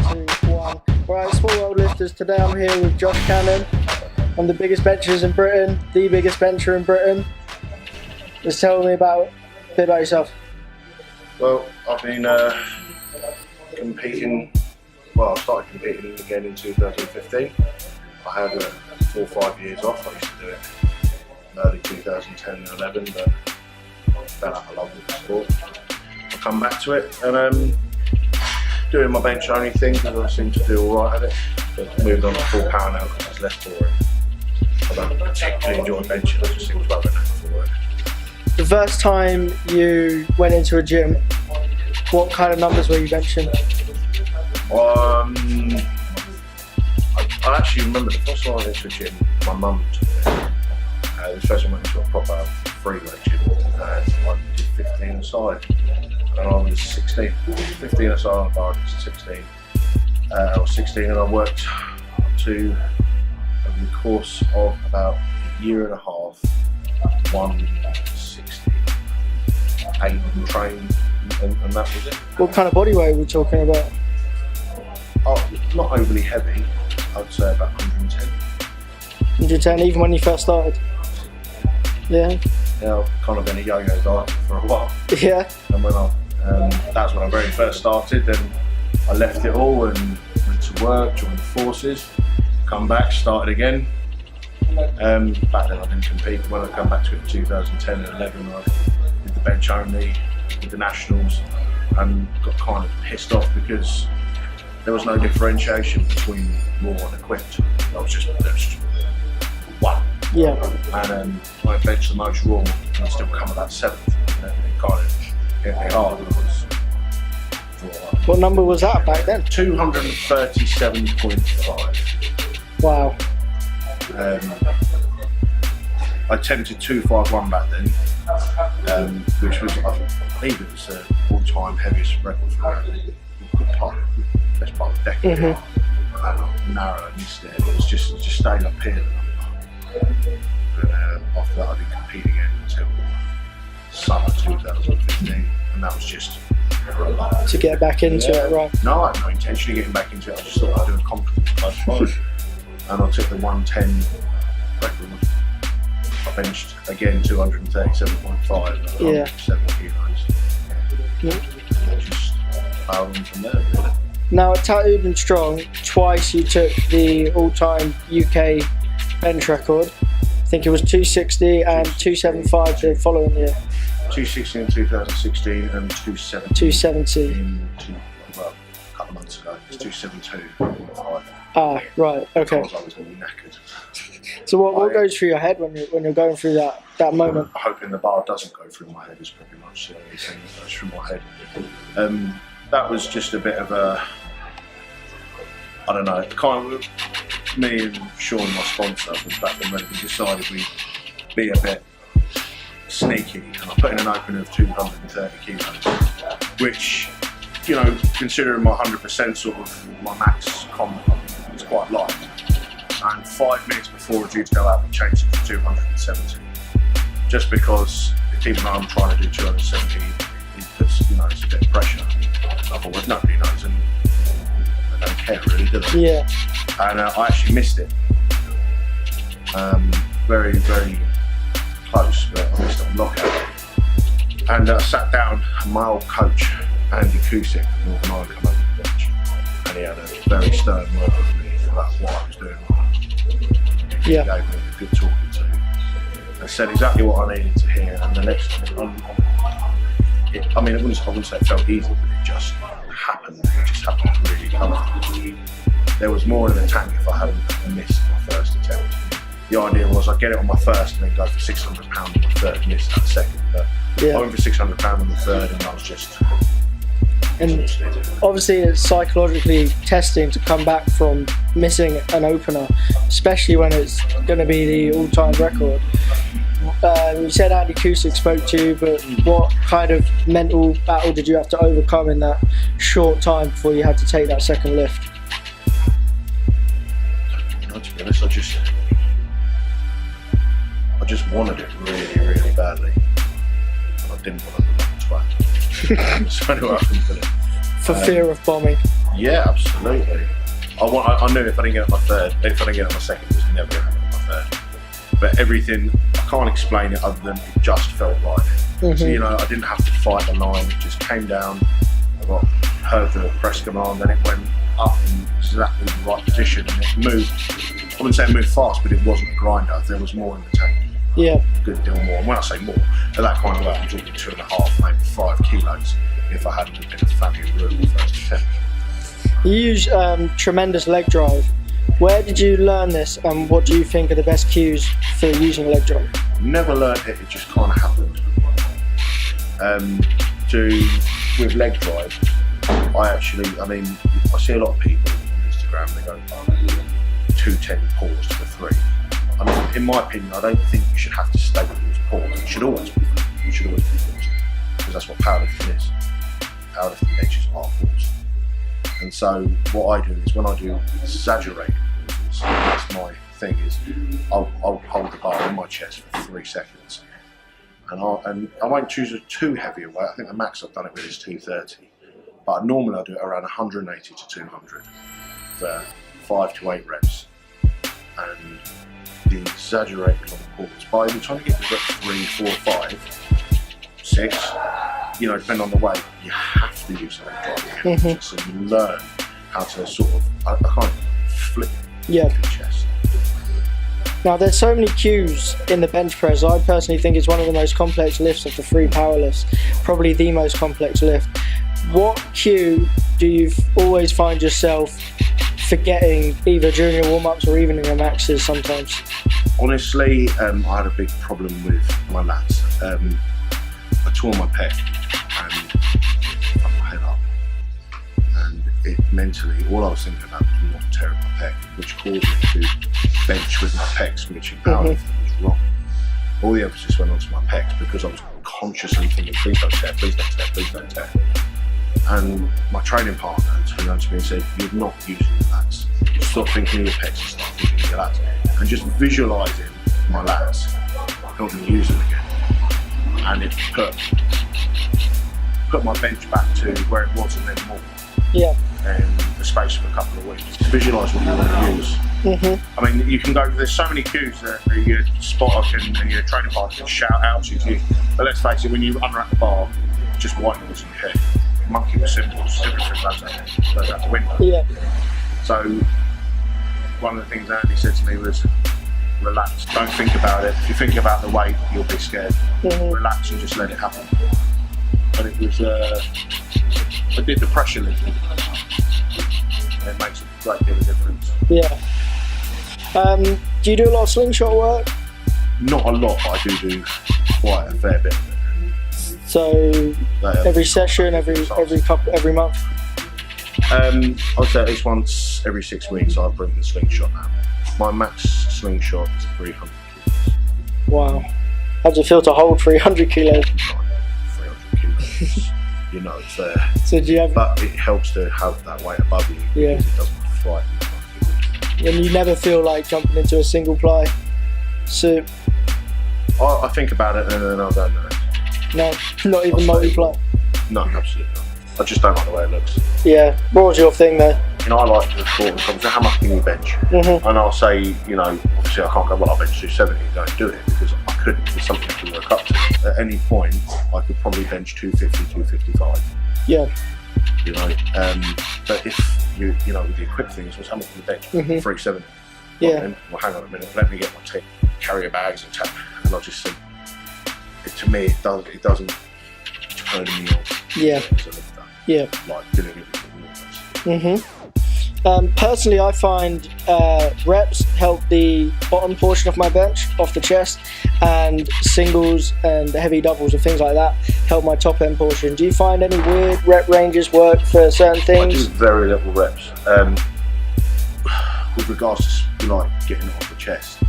2, 1. Right, Small World Lifters. Today I'm here with Josh Cannon. I'm the biggest benchers in Britain, the biggest bencher in Britain. Just tell me a bit about yourself. Well, I've been competing. Well, I started competing again in 2015. I had 4 or 5 years off. I used to do it early 2010 and 11, but I fell out of love with the sport. I come back to it and doing my bench only thing because I seem to do all right at it. But moved on to full power now because it's less boring. I don't particularly enjoy benching. I just seem to have enough for it. The first time you went into a gym, what kind of numbers were you benching? I actually remember the first time I went into a gym, my mum took me. The first time I went into a proper free-weight gym, and I did 15 aside, and I was 16. 15 aside on the bar, I was 16. I was 16 and I worked up to, over the course of about a year and a half, 160, 8 and trained, and that was it. What kind of body weight are we talking about? Oh, not overly heavy, I'd say about 110. 110, even when you first started? Yeah. Yeah, I've kind of been a yo-yo diet for a while. Yeah. And when that's when I very first started. Then I left it all and went to work, joined the forces, come back, started again. Back then I didn't compete. When I come back to it in 2010 and 11, I did the bench only with the nationals and got kind of pissed off because there was no differentiation between raw and equipped. There was just one. Yeah. And I benched the most raw and still come about 7th. And it kind of hit me hard. What number was that back then? 237.5. Wow. I attempted 251 back then, which was, I believe it was the all-time heaviest record for a good part, best part of the decade. Mm-hmm. And I narrowed and missed it. It was just staying up here. But after that I didn't compete again until summer 2015, and that was just for a laugh. To get back into it, right? No, I had no intention of getting back into it. I just thought I'd do a confidence club, and I took the 110 record. I benched again 237.5. Yeah. 7 kilos. Yeah. And just plowed on from there, really. Now at Tatooed and Strong, twice you took the all-time UK bench record. I think it was 260 and 275 the following year. 260 in 2016 and 270. 270. Well, a couple of months ago. It's 272.5. Ah, right, okay. Because I was really knackered. So what goes through your head when you're going through that moment? Hoping the bar doesn't go through my head is pretty much the only thing that goes through my head. That was just a bit of a, I don't know, kind of me and Sean, my sponsor, was back then when we decided we'd be a bit sneaky, and I put in an open of 230 kilos, which, you know, considering my 100% sort of my max comp is quite light. And 5 minutes before we're due to go out, we changed it to 270. Just because even though I'm trying to do 270, it puts, you know, it's a bit of pressure. Otherwise, nobody knows, and they don't care really, do they? Yeah. And I actually missed it. Very, very close, but I missed it on lockout. And I sat down, and my old coach, Andy Cusick from Northern Ireland, came over the bench, and he had a very stern word with me about what I was doing wrong. Yeah. He gave me a good talking to. I said exactly what I needed to hear, and the next time, I wouldn't say it felt easy, but it just happened. It just happened really comfortably. There was more in the tank if I hadn't missed my first attempt. The idea was I'd get it on my first and then go for £600 on my third, miss that second. But yeah. I went for £600 on the third, and I was just. And obviously it's psychologically testing to come back from missing an opener, especially when it's going to be the all-time record. You said Andy Cusick spoke to you, but what kind of mental battle did you have to overcome in that short time before you had to take that second lift? To be honest, I just wanted it really, really badly, and I didn't want to look like a twat. So anyway, I can put it. For fear of bombing. Yeah, absolutely. I knew if I didn't get it on my third, if I didn't get it on my second, it was never going to happen on my third. But everything, I can't explain it other than it just felt right. So, you know, I didn't have to fight the line, it just came down, heard the press command, then it went up in exactly the right position and it moved. I wouldn't say it moved fast, but it wasn't a grinder, there was more in the tank. Yeah. A good deal more. And when I say more, at that kind of weight, I'm talking 2.5, maybe 5 kilos if I hadn't been a family room first attempt. You use tremendous leg drive. Where did you learn this, and what do you think are the best cues for using leg drive? Never learned it, it just kind of happened. With leg drive, I see a lot of people on Instagram, they go 210 pause for 3. I mean, in my opinion, I don't think you should have to stay with pause. It should always be 3. You should always be paused, because that's what powerlifting is. Powerlifting benches are paused. And so what I do is when I do exaggerated pauses, that's my thing, is I'll hold the bar in my chest for 3 seconds. And I won't choose a too heavy a weight. I think the max I've done it with is 230. But normally I do it around 180 to 200 for 5 to 8 reps. And the exaggerated long pause, by the time you get to rep 3, 4, 5, 6, you know, depending on the weight, you have to use a leg drive. So you learn how to sort of, I can't flip your chest. Now there's so many cues in the bench press. I personally think it's one of the most complex lifts of the 3 power lifts, probably the most complex lift. What cue do you always find yourself forgetting, either during your warm-ups or even in your maxes sometimes? Honestly, I had a big problem with my lats. I tore my pec and fucked my head up, and it mentally, all I was thinking about was not tearing my pec, which caused me to bench with my pecs, which in powerlifting was wrong. All the emphasis went onto my pecs because I was consciously thinking, please don't tear, please don't tear, please don't tear. And my training partner turned around to me and said, you're not using your lats. Stop thinking of your pecs and start thinking of your lats. And just visualising my lats helped me use them again. And it put my bench back to where it was and then more. Yeah. In the space of a couple of weeks. Visualise what you want to use. I mean, you can go, there's so many cues that your spotter and your training partner can shout out to you. But let's face it, when you unwrap the bar, just white noise in your head. Monkey with symbols, everything goes out the window. Yeah. So one of the things Andy said to me was, relax, don't think about it. If you think about the weight, you'll be scared. Relax and just let it happen. But it was, I did the pressure lifting, and it makes a great deal of difference. Yeah. Do you do a lot of slingshot work? Not a lot, but I do quite a fair bit of it. So every session, every month? I would say at least once every 6 weeks I bring the slingshot out. My max slingshot is 300 kilos. Wow. How does it feel to hold 300 kilos? 300 kilos, you know it's there. So do you have... But it helps to have that weight above you, because it doesn't frighten you. And you never feel like jumping into a single ply suit? I think about it and then I don't know. No, not even multi-ply? No, absolutely not. I just don't like the way it looks. Yeah. What was your thing there? You know, I like the thought of conversation, how much can you bench? And I'll say, you know, obviously I can't go, well, I'll bench 270 and don't do it, because I couldn't. It's something to work up to. At any point, I could probably bench 250, 255. Yeah. You know, but if you know, with the equipped things, how much can you bench? 370. Yeah. Well, hang on a minute, let me get my carrier bags and tap, and I'll just think, to me, it doesn't turn me on. Yeah. Yeah. Like doing everything almost. Personally, I find reps help the bottom portion of my bench, off the chest, and singles and heavy doubles and things like that help my top end portion. Do you find any weird rep ranges work for certain things? I do very little reps. With regards to like getting it off the chest,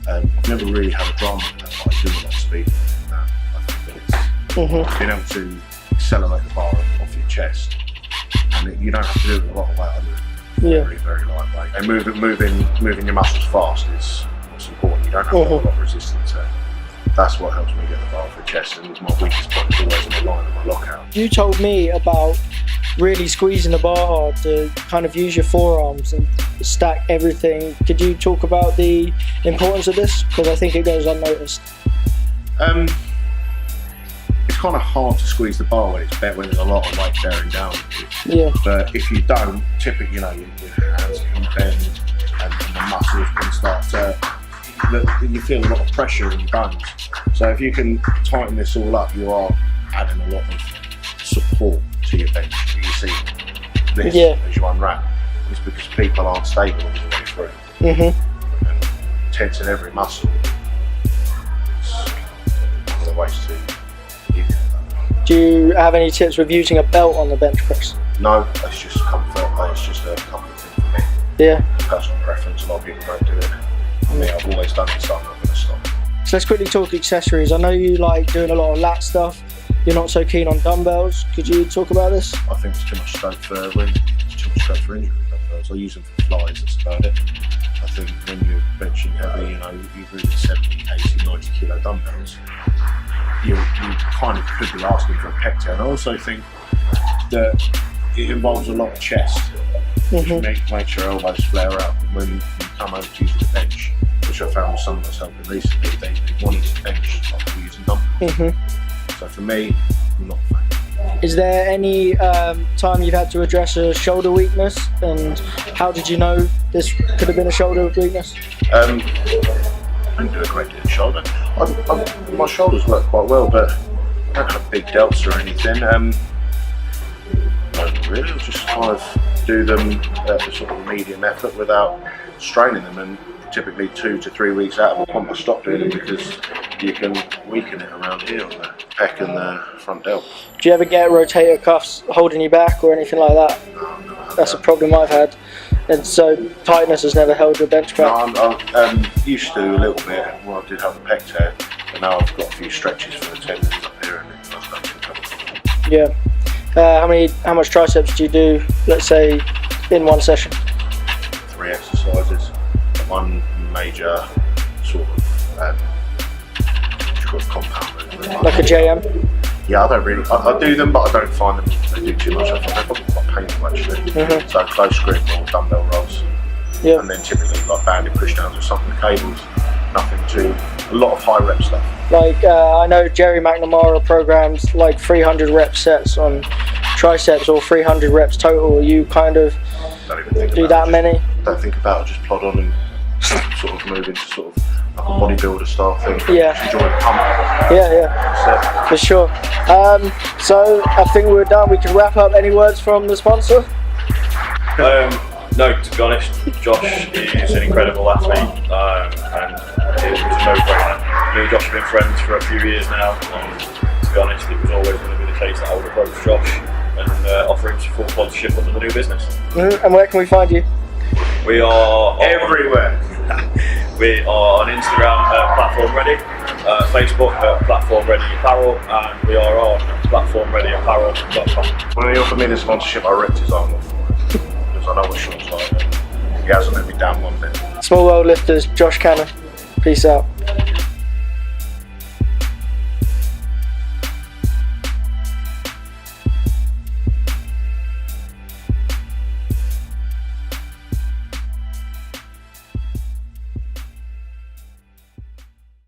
I've never really had a drama with that, but I do a lot of speed. I think it's being able to accelerate the bar off your chest, and you don't have to do it with a lot of weight. I do very, very lightweight. And moving your muscles fast is what's important. You don't have to have a lot of resistance. That's what helps me get the bar off the chest, and it's my weakest point. It's always in the line of my lockout. You told me about really squeezing the bar hard to kind of use your forearms and stack everything. Could you talk about the importance of this? Because I think it goes unnoticed. It's kind of hard to squeeze the bar when there's a lot of weight bearing down. Yeah. But if you don't, typically, your hands can bend and the muscles can start to. You feel a lot of pressure in your bones. So if you can tighten this all up, you are adding a lot of support to your bench. You see this as you unwrap. It's because people aren't stable all the way through. Mm-hmm. And tensing every muscle is one of the ways to give you that. Do you have any tips with using a belt on the bench press? No, it's just comfort. It's just a comfort thing for me. Yeah. Personal preference. A lot of people don't do it. For me, I've always done it, so I'm not going to stop. So let's quickly talk accessories. I know you like doing a lot of lat stuff. You're not so keen on dumbbells. Could you talk about this? I think it's too much scope for injury dumbbells. I use them for flies, that's about it. I think when you're benching heavy, you're moving 70, 80, 90 kilo dumbbells, you kind of could be asking for a pec tear. And I also think that it involves a lot of chest, which makes your elbows flare up. And when you come over to use the bench, which I found with some of us helping recently, they wanted to bench like we're using dumbbells. So for me, I'm not a fan. Is there any time you've had to address a shoulder weakness, and how did you know this could have been a shoulder weakness? I don't do a great deal of shoulder. My shoulders work quite well, but I don't have big delts or anything. No, really, I'll just kind of do them at a sort of medium effort without straining them, and typically 2 to 3 weeks out of a pump I stop doing them because you can weaken it around here on the pec and the front delt. Do you ever get rotator cuffs holding you back or anything like that? No, That's a problem I've had. And so tightness has never held your bench back? No, I'm used to a little bit. Well, I did have a pec tear, but now I've got a few stretches for the tendons up here and it does that to cover. Yeah. How much triceps do you do, let's say, in one session? 3 exercises. One major sort of compound movement. Like a JM? Yeah, I don't really. I do them, but I don't find them they do too much. I find they're probably quite painful actually. So close grip or dumbbell rolls. Yeah. And then typically like banded push downs or something cables. Nothing too. A lot of high rep stuff. Like I know Jerry McNamara programs like 300 rep sets on triceps or 300 reps total. You kind of Don't even think do about that it. many? Don't think about it. Just plod on and sort of move into sort of like a bodybuilder style thing. Yeah. Just enjoy the pump. Yeah, for sure. So I think we're done. We can wrap up. Any words from the sponsor? No, to be honest, Josh is an incredible athlete, and it was a no-brainer. Me and Josh have been friends for a few years now, and to be honest, it was always going to be the case that I would approach Josh and offer him some full sponsorship under the new business. And where can we find you? We are Everywhere. We are on Instagram, Platform Ready, Facebook, Platform Ready Apparel, and we are on platformreadyapparel.com. When he offered me the sponsorship, I ripped his arm off because I know what Sean's like. He hasn't let me down one bit. Small World Lifters, Josh Cannon. Peace out.